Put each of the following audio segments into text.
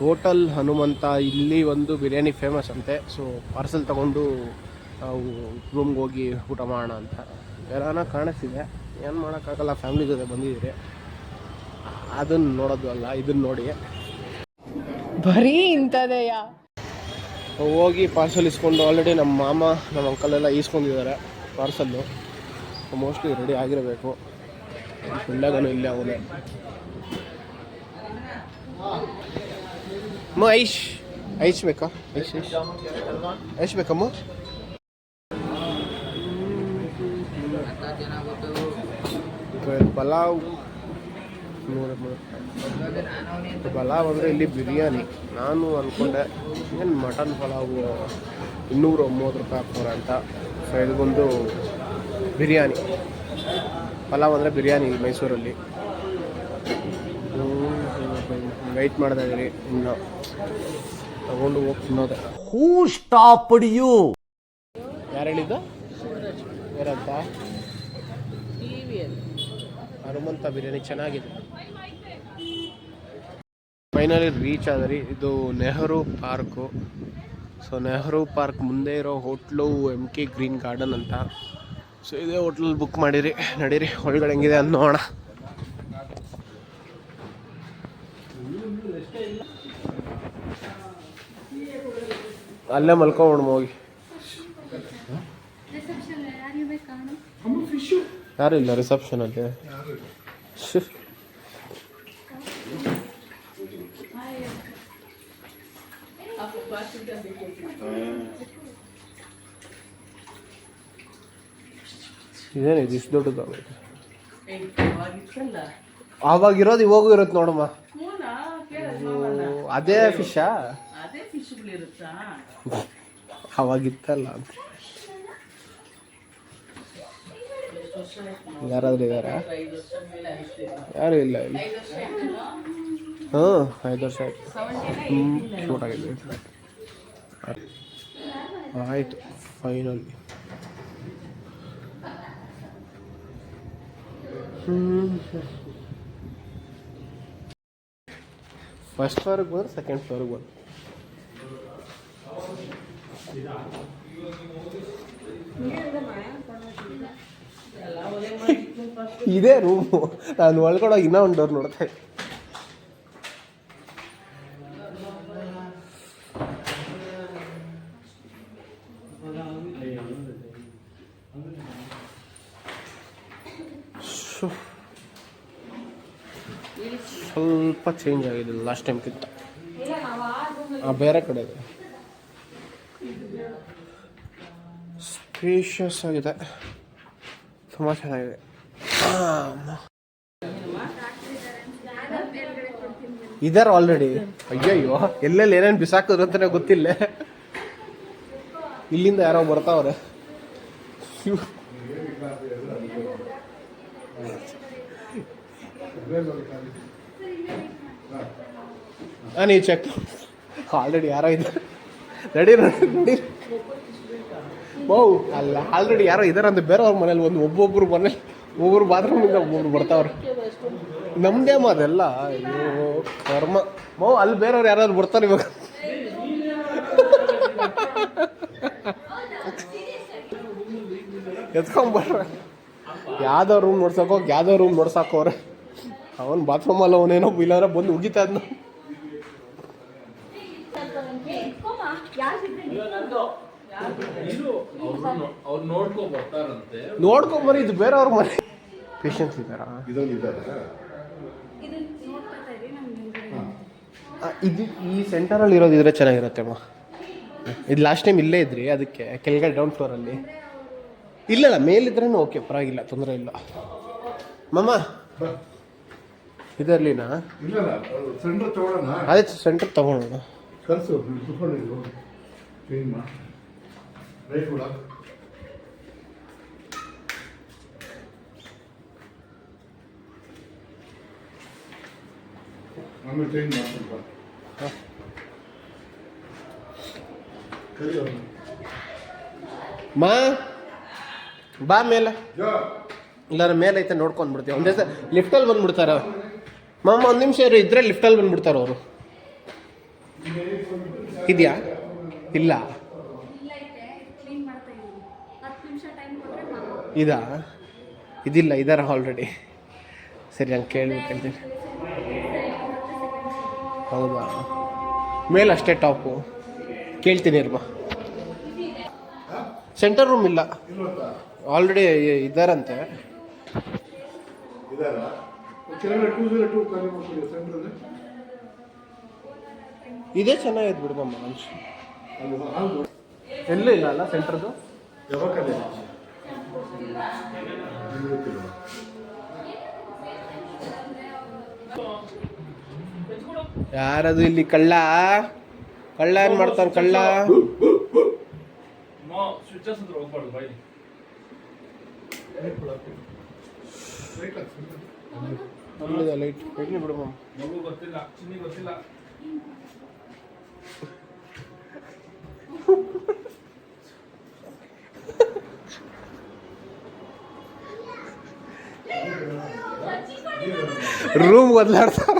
Hotel Hanumantha, ಇಲ್ಲಿ ಒಂದು biryani famous ಅಂತೆ. ಸೊ ಪಾರ್ಸೆಲ್ ತೊಗೊಂಡು ನಾವು ರೂಮ್ಗೆ ಹೋಗಿ ಊಟ ಮಾಡೋಣ ಅಂತ ಬೇರೆನ ಕಾಣಿಸ್ತಿದೆ. ಏನು ಮಾಡೋಕ್ಕಾಗಲ್ಲ, ಫ್ಯಾಮಿಲಿ ಜೊತೆ ಬಂದಿದ್ದೀರಿ, ಅದನ್ನು ನೋಡೋದು ಅಲ್ಲ, ಇದನ್ನು ನೋಡಿ ಬರೀ ಇಂಥದೆಯಾ. ಹೋಗಿ ಪಾರ್ಸಲ್ ಇಸ್ಕೊಂಡು ಆಲ್ರೆಡಿ ನಮ್ಮ ಮಾಮ ನಮ್ಮ ಅಂಕಲೆಲ್ಲ ಈಸ್ಕೊಂಡಿದ್ದಾರೆ ಪಾರ್ಸಲ್ಲು. ಮೋಸ್ಟ್ಲಿ ರೆಡಿ ಆಗಿರಬೇಕು. ಒಳ್ಳೆಗನು ಇಲ್ಲೇ ಅವನೇ ಐಶ್ ಐಶ್ ಬೇಕಾ? ಐಶ್ ಬೇಕಮ್ಮ? ಪಲಾವ್ ಪಲಾವ್ ಅಂದರೆ ಇಲ್ಲಿ ಬಿರಿಯಾನಿ. ನಾನು ಅಂದ್ಕೊಂಡೆ ಏನು ಮಟನ್ ಪಲಾವು 230 ರೂಪಾಯಿ ಹಾಕ್ತಾರೆ ಅಂತ. ಸೊ ಇದು ಬಂದು ಬಿರಿಯಾನಿ. ಪಲಾವ್ ಅಂದರೆ ಬಿರಿಯಾನಿ ಮೈಸೂರಲ್ಲಿ. ವೆಯ್ಟ್ ಮಾಡ್ತಾ ಇದ್ದೀರಿ, ಇನ್ನು ತಗೊಂಡು ಹೋಗಿ ತಿನ್ನೋದೆ. ಹೂ ಸ್ಟಾಪ್ಡ್ ಯು? ಯಾರು ಹೇಳಿದ್ದು? ಯಾರಂತ? ಹನುಮಂತ ಬಿರಿಯಾನಿ ಚೆನ್ನಾಗಿದೆ. ಫೈನಲಿ ರೀಚ್ ಆದ್ರಿ. ಇದು Nehru park. So Nehru park ಮುಂದೆ ಇರೋ ಹೋಟ್ಲು MK ಗ್ರೀನ್ ಗಾರ್ಡನ್ ಅಂತ. ಸೊ ಇದೇ ಹೋಟ್ಲಲ್ಲಿ ಬುಕ್ ಮಾಡಿರಿ. ನಡೀರಿ ಒಳಗಡೆ ಹೆಂಗಿದೆ ಅಂತ ನೋಡೋಣ. ಅಲ್ಲೇ ಮಲ್ಕೊಂಡು ಹೋಗಿ. ಯಾರು ಇಲ್ಲ ರಿಸೆಪ್ಷನಲ್ಲಿ. ಇದೇನಿದು ಇಷ್ಟು ದೊಡ್ಡದಾಗೈತೆ? ಆವಾಗಿರೋದು ಇವಾಗೂ ಇರುತ್ತೆ ನೋಡಮ್ಮ. ಅದೇ ಫಿಶಾ? ಅವಾಗಿತ್ತಲ್ಲ ಅಂತ. ಯಾರಾದ್ರೂ ಇದ್ದಾರಾ? ಯಾರು ಇಲ್ಲ ಇಲ್ಲಿ. ಹಾಂ 5 ವರ್ಷ ಆಯ್ತು. ಶೂಟ್ ಆಗಿದೆ. ಆಯ್ತು ಫೈನಲಿ. ಫಸ್ಟ್ ಫ್ಲೋರ್ಗೆ ಬಂದ್ರೆ ಸೆಕೆಂಡ್ ಫ್ಲೋರ್ಗೆ ಬಂದು ಇದೇ ರೂಮು. ನಾನು ಒಳಗಡೋಗಿ ಇನ್ನೂ ಒಂದು ಡೋರ್ ನೋಡ್ತಾ ಇದ್ದೆ. ಸ್ವಲ್ಪ ಚೇಂಜ್ ಆಗಿದೆ ಲಾಸ್ಟ್ ಟೈಮ್ಗಿಂತ. ಬೇರೆ ಕಡೆ ಇದೆ, ಸ್ಪೇಷಿಯಸ್ ಆಗಿದೆ, ತುಂಬ ಚೆನ್ನಾಗಿದೆ. ಇದಾರೆ ಆಲ್ರೆಡಿ. ಅಯ್ಯಯ್ಯೋ, ಎಲ್ಲೆಲ್ಲಿ ಏನೇನು ಬಿಸಾಕಿದ್ರು ಅಂತಲೇ ಗೊತ್ತಿಲ್ಲ. ಇಲ್ಲಿಂದ ಯಾರೋ ಬರ್ತಾವ್ರೆ. ನೀವು ಚೆಕ್ ಆಲ್ರೆಡಿ ಯಾರೋ ಇದ್ದಾರೆ. ನಡೀರಿ ಬೌ ಅಲ್ಲ, ಆಲ್ರೆಡಿ ಯಾರೋ ಇದ್ದಾರೆ ಅಂತ. ಬೇರೆಯವ್ರ ಮನೇಲಿ ಒಬ್ಬೊಬ್ರು ಮನೇಲಿ ಒಬ್ಬರು ಬಾತ್ರೂಮಿಂದ ಒಬ್ಬೊಬ್ರು ಬರ್ತಾವ್ರೆ. ನಮ್ಮದೇ ಅದೆಲ್ಲ. ಅಯ್ಯೋ ಕರ್ಮ ಬೌ. ಅಲ್ಲಿ ಬೇರೆಯವ್ರು ಯಾರಾದ್ರು ಬರ್ತಾರೆ ಇವಾಗ. ಎತ್ಕೊಂಡ್ಬರ್ರ. ಯಾವ್ದೋ ರೂಮ್ ನೋಡ್ಸೋಕೋಗಿ ಯಾವ್ದೋ ರೂಮ್ ನೋಡ್ಸಾಕೋರೆ. ಅವನು ಬಾತ್ರೂಮಲ್ಲಿ ಅವನೇನೋ ಇಲ್ಲಾಂದ್ರೆ ಬಂದು ಉಗಿತಾ ಇದ್ನ. ನೋಡ್ಕೊಂಬರಿ, ಇದು ಬೇರೆಯವ್ರ ಮನೆ. ಪೇಷನ್ಸ್ ಇದ್ದಾರಾ? ಇದು ಈ ಸೆಂಟರಲ್ಲಿ ಇರೋದಿದ್ರೆ ಚೆನ್ನಾಗಿರುತ್ತೆ ಅಮ್ಮ. ಇದು ಲಾಸ್ಟ್ ಟೈಮ್ ಇಲ್ಲೇ ಇದ್ರಿ, ಅದಕ್ಕೆ ಕೆಳಗಡೆ ಡೌನ್ ಫ್ಲೋರಲ್ಲಿ. ಇಲ್ಲ ಮೇಲಿದ್ರೂ ಓಕೆ, ಪರವಾಗಿಲ್ಲ, ತೊಂದರೆ ಇಲ್ಲ. ಮಮ್ಮ ಇದರ್ಲಿನಾ? ಅದೇ ಸೆಂಟರ್ ತಗೊಳ್ಳೋಣ. ಮಾ ಬಾ ಮೇಲೆ. ಇಲ್ಲಾರ ಮೇಲೆ ಐತೆ ನೋಡ್ಕೊಂಡ್ಬಿಡ್ತೀವಿ. ಒಂದೇ ಲಿಫ್ಟಲ್ಲಿ ಬಂದ್ಬಿಡ್ತಾರೆ. ಮಾಮ ಒಂದು ನಿಮಿಷ ಇದ್ರೆ ಲಿಫ್ಟಲ್ಲಿ ಬಂದ್ಬಿಡ್ತಾರೆ ಅವರು. ಇದೆಯಾ? ಇಲ್ಲ. ಇದಾ? ಇದಿಲ್ಲ, ಇದಾರ ಆಲ್ರೆಡಿ. ಸರಿ, ನಾನು ಕೇಳ್ಬೇಕಂತೀನಿ. ಹೌದಾ? ಮೇಲೆ ಅಷ್ಟೇ ಟಾಪು. ಕೇಳ್ತೀನಿ ಇರ್ಬಾ. ಸೆಂಟರ್ ರೂಮ್ ಇಲ್ಲ, ಆಲ್ರೆಡಿ ಇದ್ದಾರಂತೆ. ಇದೇ ಚೆನ್ನಾಗಿದೆ ಬಿಡ್ಬಮ್ಮ ಮನುಷ್ಯ. ಎಲ್ಲೂ ಇಲ್ಲ ಅಲ್ಲ ಸೆಂಟ್ರದ್ದು? ಯಾರದು ಇಲ್ಲಿ ಕಳ್ಳ? ಕಳ್ಳ ಏನ್ ಮಾಡ್ತಾನೆ ಕಳ್ಳ? ಲೈಟ್ ಬಿಡಮ್ಮ. ರೂಮ್ ಬದಲಾಡ್ತಾರ.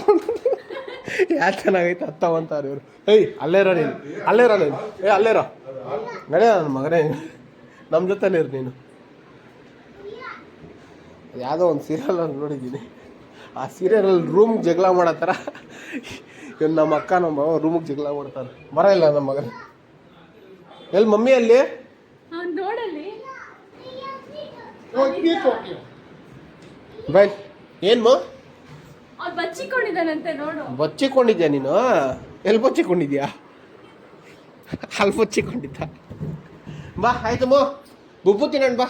ಯಾಕೆ ಚೆನ್ನಾಗೈತೆ ಹತ್ತವಂತಾರ ಇವರು. ಏಯ್ ಅಲ್ಲೇರ ನೀನು, ಅಲ್ಲೇರ ನೀನು, ಅಲ್ಲೇರ ನಡೆ ನನ್ನ ಮಗನೇ, ನಮ್ಮ ಜೊತೆನೇ ಇರು ನೀನು. ಯಾವುದೋ ಒಂದು ಸೀರಿಯಲಲ್ಲಿ ನೋಡಿದ್ದೀನಿ, ಆ ಸೀರಿಯಲಲ್ಲಿ ರೂಮ್ ಜಗಳ ಮಾಡೋ ಥರ ಇವ್ನು ನಮ್ಮ ಅಕ್ಕ ನಮ್ಮ ಮಾವ ರೂಮಿಗೆ ಜಗಳ ಮಾಡ್ತಾರೆ. ಬರ ಇಲ್ಲ ನಮ್ಮ ಮಗನ. ಎಲ್ಲಿ ಮಮ್ಮಿ ಅಲ್ಲಿ? ಬಾಯ್ ಏನು ಬಚ್ಚಿಕೊಂಡಿದ್ಯಾ ನೀನು? ಎಲ್ಲಿ ಬಚ್ಚಿಕೊಂಡಿದ್ಯಾ? ಅಲ್ಲಿ ಬಚ್ಚಿಕೊಂಡಿದ್ದ. ಬಾ ಆಯ್ತು ಮೋ, ಬುಬ್ಬು ತಿನ್ನೋಣ ಬಾ.